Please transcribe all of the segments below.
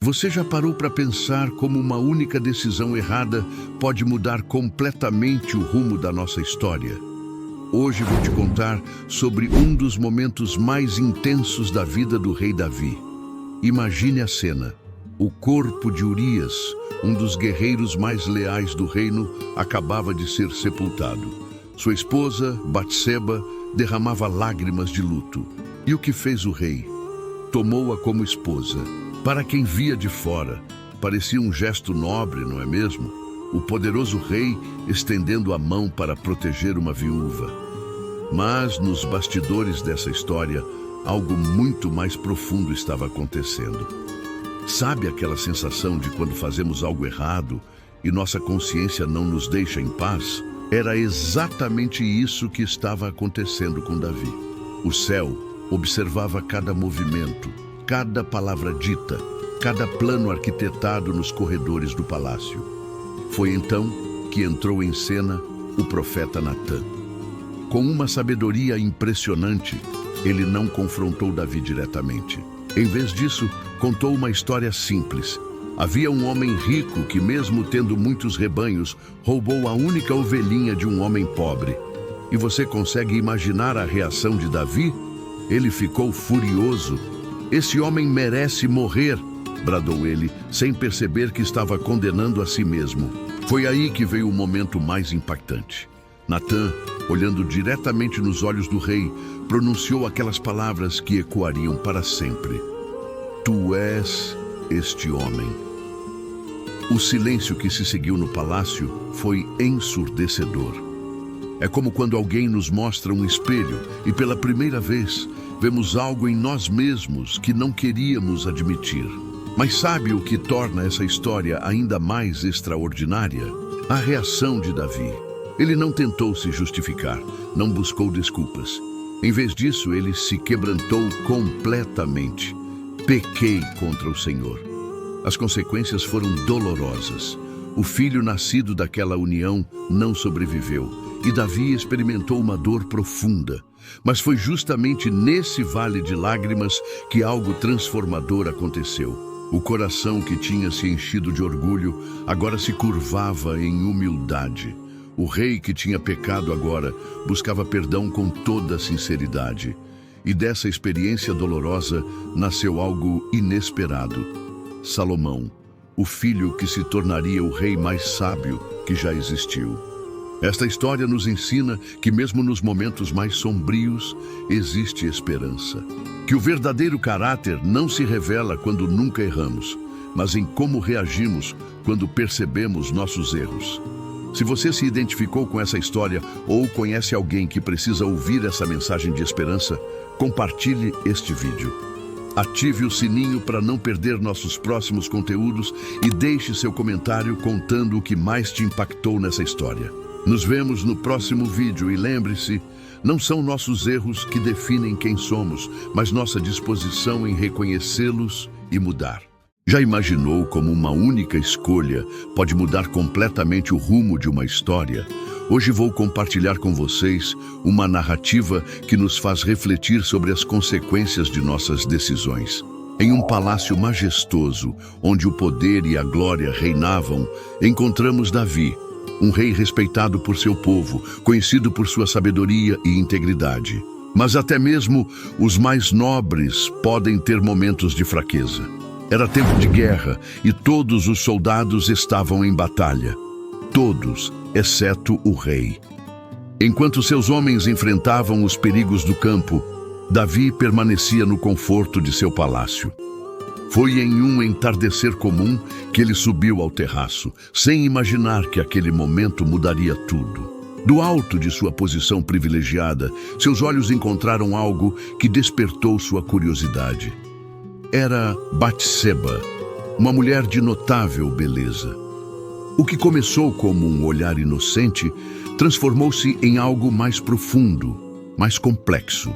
Você já parou para pensar como uma única decisão errada pode mudar completamente o rumo da nossa história? Hoje vou te contar sobre um dos momentos mais intensos da vida do rei Davi. Imagine a cena. O corpo de Urias, um dos guerreiros mais leais do reino, acabava de ser sepultado. Sua esposa, Batseba, derramava lágrimas de luto. E o que fez o rei? Tomou-a como esposa. Para quem via de fora, parecia um gesto nobre, não é mesmo? O poderoso rei estendendo a mão para proteger uma viúva. Mas nos bastidores dessa história, algo muito mais profundo estava acontecendo. Sabe aquela sensação de quando fazemos algo errado e nossa consciência não nos deixa em paz? Era exatamente isso que estava acontecendo com Davi. O céu observava cada movimento, cada palavra dita, cada plano arquitetado nos corredores do palácio. Foi então que entrou em cena o profeta Natã. Com uma sabedoria impressionante, ele não confrontou Davi diretamente. Em vez disso, contou uma história simples. Havia um homem rico que, mesmo tendo muitos rebanhos, roubou a única ovelhinha de um homem pobre. E você consegue imaginar a reação de Davi? Ele ficou furioso. "Esse homem merece morrer", bradou ele, sem perceber que estava condenando a si mesmo. Foi aí que veio o momento mais impactante. Natã, olhando diretamente nos olhos do rei, pronunciou aquelas palavras que ecoariam para sempre. "Tu és este homem." O silêncio que se seguiu no palácio foi ensurdecedor. É como quando alguém nos mostra um espelho e pela primeira vez vemos algo em nós mesmos que não queríamos admitir. Mas sabe o que torna essa história ainda mais extraordinária? A reação de Davi. Ele não tentou se justificar, não buscou desculpas. Em vez disso, ele se quebrantou completamente. "Pequei contra o Senhor." As consequências foram dolorosas. O filho nascido daquela união não sobreviveu, e Davi experimentou uma dor profunda. Mas foi justamente nesse vale de lágrimas que algo transformador aconteceu. O coração que tinha se enchido de orgulho agora se curvava em humildade. O rei que tinha pecado agora buscava perdão com toda a sinceridade. E dessa experiência dolorosa nasceu algo inesperado. Salomão, o filho que se tornaria o rei mais sábio que já existiu. Esta história nos ensina que mesmo nos momentos mais sombrios existe esperança. Que o verdadeiro caráter não se revela quando nunca erramos, mas em como reagimos quando percebemos nossos erros. Se você se identificou com essa história ou conhece alguém que precisa ouvir essa mensagem de esperança, compartilhe este vídeo. Ative o sininho para não perder nossos próximos conteúdos e deixe seu comentário contando o que mais te impactou nessa história. Nos vemos no próximo vídeo e lembre-se, não são nossos erros que definem quem somos, mas nossa disposição em reconhecê-los e mudar. Já imaginou como uma única escolha pode mudar completamente o rumo de uma história? Hoje vou compartilhar com vocês uma narrativa que nos faz refletir sobre as consequências de nossas decisões. Em um palácio majestoso, onde o poder e a glória reinavam, encontramos Davi, um rei respeitado por seu povo, conhecido por sua sabedoria e integridade. Mas até mesmo os mais nobres podem ter momentos de fraqueza. Era tempo de guerra e todos os soldados estavam em batalha. Todos, exceto o rei. Enquanto seus homens enfrentavam os perigos do campo, Davi permanecia no conforto de seu palácio. Foi em um entardecer comum que ele subiu ao terraço, sem imaginar que aquele momento mudaria tudo. Do alto de sua posição privilegiada, seus olhos encontraram algo que despertou sua curiosidade. Era Batseba, uma mulher de notável beleza. O que começou como um olhar inocente transformou-se em algo mais profundo, mais complexo.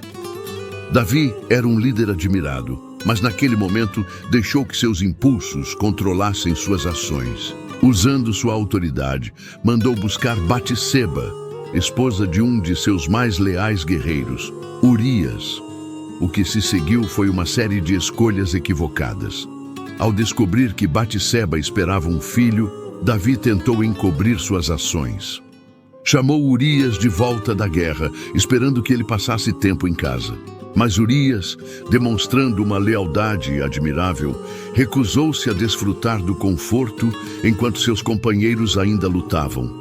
Davi era um líder admirado, mas naquele momento deixou que seus impulsos controlassem suas ações. Usando sua autoridade, mandou buscar Batseba, esposa de um de seus mais leais guerreiros, Urias. O que se seguiu foi uma série de escolhas equivocadas. Ao descobrir que Batseba esperava um filho, Davi tentou encobrir suas ações. Chamou Urias de volta da guerra, esperando que ele passasse tempo em casa. Mas Urias, demonstrando uma lealdade admirável, recusou-se a desfrutar do conforto enquanto seus companheiros ainda lutavam.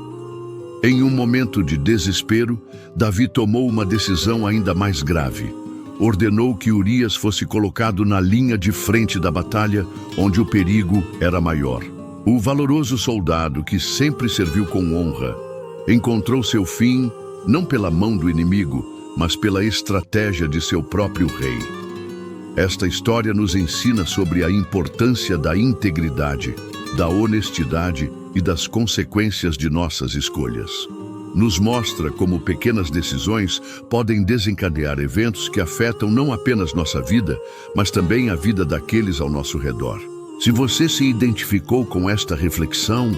Em um momento de desespero, Davi tomou uma decisão ainda mais grave. Ordenou que Urias fosse colocado na linha de frente da batalha, onde o perigo era maior. O valoroso soldado, que sempre serviu com honra, encontrou seu fim não pela mão do inimigo, mas pela estratégia de seu próprio rei. Esta história nos ensina sobre a importância da integridade, da honestidade e das consequências de nossas escolhas. Nos mostra como pequenas decisões podem desencadear eventos que afetam não apenas nossa vida, mas também a vida daqueles ao nosso redor. Se você se identificou com esta reflexão,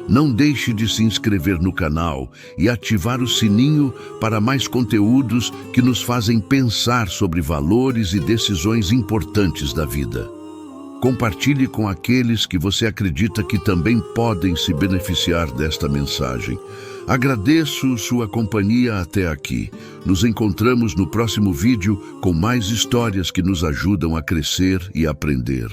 não deixe de se inscrever no canal e ativar o sininho para mais conteúdos que nos fazem pensar sobre valores e decisões importantes da vida. Compartilhe com aqueles que você acredita que também podem se beneficiar desta mensagem. Agradeço sua companhia até aqui. Nos encontramos no próximo vídeo com mais histórias que nos ajudam a crescer e aprender.